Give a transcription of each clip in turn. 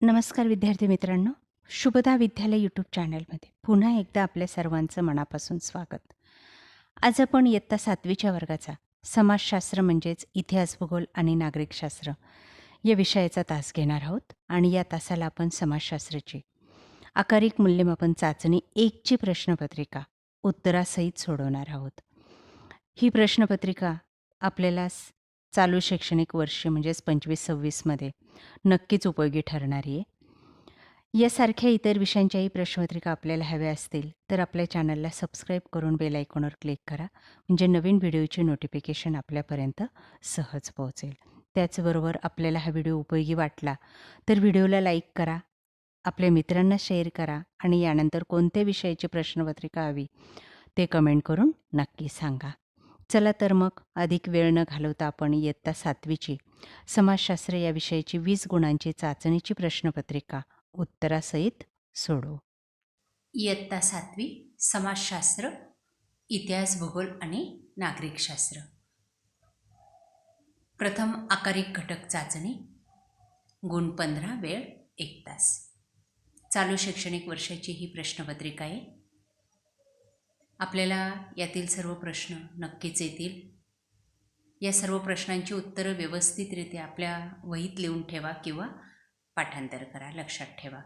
नमस्कार विद्यार्थी मित्रांनो, शुभदा विद्यालय यूट्यूब चॅनलमध्ये पुन्हा एकदा आपल्या सर्वांचं मनापासून स्वागत. आज आपण इयत्ता 7वीच्या वर्गाचा समाजशास्त्र म्हणजेच इतिहास, भूगोल आणि नागरिकशास्त्र या विषयाचा तास घेणार आहोत आणि या तासाला आपण समाजशास्त्राची आकारिक मूल्यमापन चाचणी 1ची प्रश्नपत्रिका उत्तरासहित सोडवणार आहोत. ही प्रश्नपत्रिका आपल्याला चालू शैक्षणिक वर्ष म्हणजेच 25-26मध्ये नक्कीच उपयोगी ठरणारी आहे. यासारख्या इतर विषयांच्याही प्रश्नपत्रिका आपल्याला हव्या असतील तर आपल्या चॅनलला सबस्क्राईब करून बेल आयकॉनवर क्लिक करा, म्हणजे नवीन व्हिडिओची नोटिफिकेशन आपल्यापर्यंत सहज पोहोचेल. त्याचबरोबर आपल्याला हा व्हिडिओ उपयोगी वाटला तर व्हिडिओला लाईक करा, आपल्या मित्रांना शेअर करा आणि यानंतर कोणत्या विषयाची प्रश्नपत्रिका हवी ते कमेंट करून नक्की सांगा. चला तर मग अधिक वेळ न घालवता आपण इयत्ता 7वीची समाजशास्त्र या विषयाची 20 गुणांची चाचणीची प्रश्नपत्रिका उत्तरासहित सोडवू. इयत्ता 7वी समाजशास्त्र, इतिहास, भूगोल आणि नागरिकशास्त्र. प्रथम आकारिक घटक चाचणी. गुण 15, वेळ 1 तास. चालू शैक्षणिक वर्षाची ही प्रश्नपत्रिका आहे. आपल्याला यातील सर्व प्रश्न नक्कीच येतील. या सर्व प्रश्नांची उत्तरं व्यवस्थितरित्या आपल्या वहीत लिहून ठेवा किंवा पाठांतर करा, लक्षात ठेवा.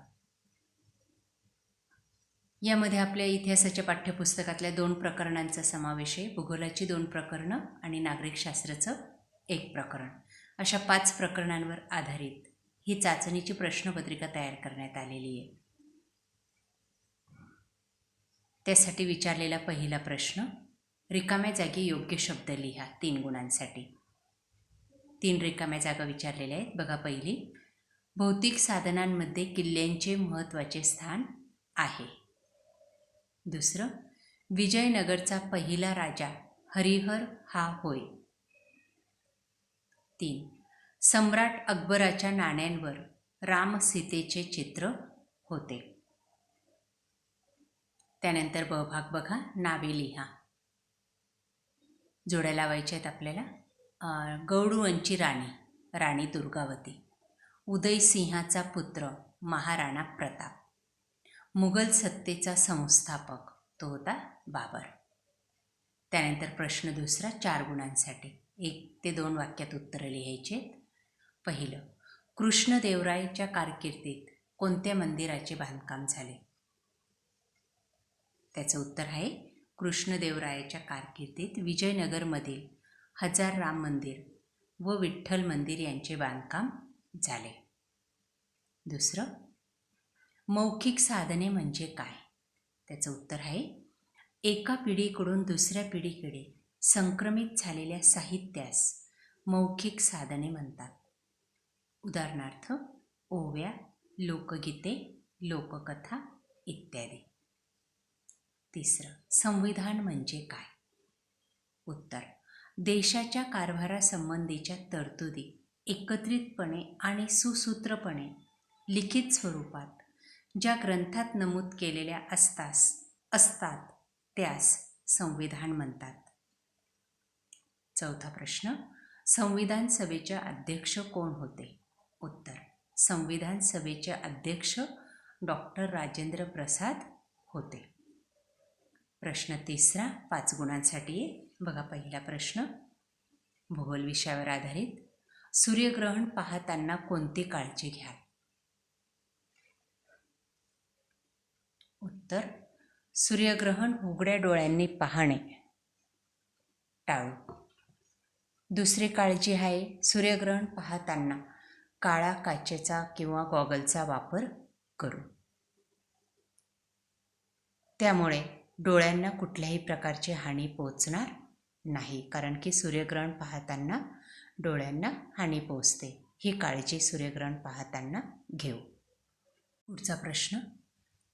यामध्ये आपल्या इतिहासाच्या पाठ्यपुस्तकातल्या 2 प्रकरणांचा समावेश आहे. भूगोलाची 2 प्रकरणं आणि नागरिकशास्त्राचं 1 प्रकरण. अशा 5 प्रकरणांवर आधारित ही चाचणीची प्रश्नपत्रिका तयार करण्यात आलेली आहे. त्यासाठी विचारलेला पहिला प्रश्न, रिकाम्या जागी योग्य शब्द लिहा 3 गुणांसाठी. 3 रिकाम्या जागा विचारलेल्या आहेत. बघा, पहिली, भौतिक साधनांमध्ये किल्ल्यांचे महत्त्वाचे स्थान आहे. दुसरं, विजयनगरचा पहिला राजा हरिहर हा होय. 3, सम्राट अकबराच्या नाण्यांवर राम सीतेचे चित्र होते. त्यानंतर ब भाग बघा, नावे लिहा. जोड्या लावायच्या आहेत आपल्याला. गौडूंची राणी, राणी दुर्गावती. उदयसिंहाचा पुत्र महाराणा प्रताप. मुघल सत्तेचा संस्थापक तो होता बाबर. त्यानंतर प्रश्न दुसरा 4 गुणांसाठी. 1 ते 2 वाक्यात उत्तरं लिहायचे. पहिलं, कृष्णदेवरायच्या कारकिर्दीत कोणत्या मंदिराचे बांधकाम झाले? त्याचं उत्तर आहे, कृष्णदेवरायाच्या कारकिर्दीत विजयनगरमधील हजार राम मंदिर व विठ्ठल मंदिर यांचे बांधकाम झाले. दुसरं, मौखिक साधने म्हणजे काय? त्याचं उत्तर आहे, एका पिढीकडून दुसऱ्या पिढीकडे संक्रमित झालेल्या साहित्यास मौखिक साधने म्हणतात. उदाहरणार्थ ओव्या, लोकगीते, लोककथा इत्यादी. तिसरं, संविधान म्हणजे काय? उत्तर, देशाच्या कारभारासंबंधीच्या तरतुदी एकत्रितपणे आणि सुसूत्रपणे लिखित स्वरूपात ज्या ग्रंथात नमूद केलेल्या असतात त्यास संविधान म्हणतात. चौथा प्रश्न, संविधान सभेचे अध्यक्ष कोण होते? उत्तर, संविधान सभेचे अध्यक्ष डॉक्टर राजेंद्र प्रसाद होते. प्रश्न तिसरा 5 गुणांसाठी आहे. बघा, पहिला प्रश्न भूगोल विषयावर आधारित. सूर्यग्रहण पाहताना कोणती काळजी घ्याल? उत्तर, सूर्यग्रहण उघड्या डोळ्यांनी पाहणे टाळू. दुसरी काळजी आहे, सूर्यग्रहण पाहताना काळा काचेचा किंवा गॉगलचा वापर करू. त्यामुळे डोळ्यांना कुठल्याही प्रकारची हानी पोहोचणार नाही, कारण की सूर्यग्रहण पाहताना डोळ्यांना हानी पोहोचते. ही काळजी सूर्यग्रहण पाहताना घेऊ. पुढचा प्रश्न,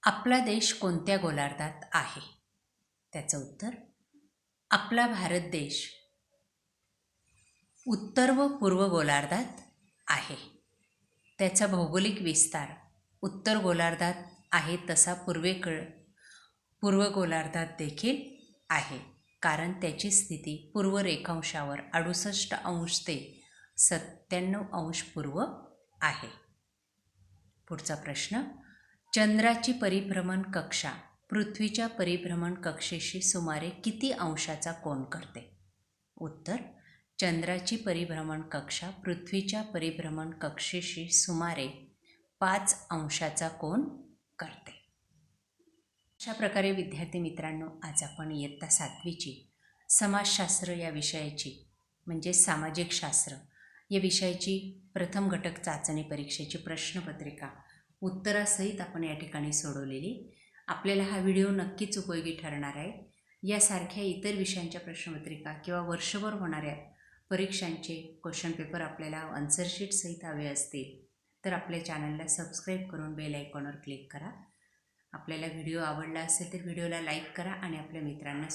आपला देश कोणत्या गोलार्धात आहे? त्याचं उत्तर, आपला भारत देश उत्तर व पूर्व गोलार्धात आहे. त्याचा भौगोलिक विस्तार उत्तर गोलार्धात आहे तसा पूर्व गोलार्धात देखील आहे, कारण त्याची स्थिती पूर्व रेखांशावर 68 अंश ते 97 अंश पूर्व आहे. पुढचा प्रश्न, चंद्राची परिभ्रमण कक्षा पृथ्वीच्या परिभ्रमण कक्षेशी सुमारे किती अंशाचा कोन करते? उत्तर, चंद्राची परिभ्रमण कक्षा पृथ्वीच्या परिभ्रमण कक्षेशी सुमारे 5 अंशाचा कोन करते. अशा प्रकारे विद्यार्थी मित्रांनो, आज आपण इयत्ता 7वीची समाजशास्त्र या विषयाची म्हणजे सामाजिक शास्त्र या विषयाची प्रथम घटक चाचणी परीक्षेची प्रश्नपत्रिका उत्तरासहित आपण या ठिकाणी सोडवलेली. आपल्याला हा व्हिडिओ नक्कीच उपयोगी ठरणार आहे. यासारख्या इतर विषयांच्या प्रश्नपत्रिका किंवा वर्षभर होणाऱ्या परीक्षांचे क्वेश्चन पेपर आपल्याला आन्सर शीट सहित हवे असतील तर आपल्या चॅनलला सबस्क्राईब करून बेल आयकॉनवर क्लिक करा. आपल्याला व्हिडिओ आवडला असेल तर व्हिडिओला लाईक करा आणि आपल्या मित्रांना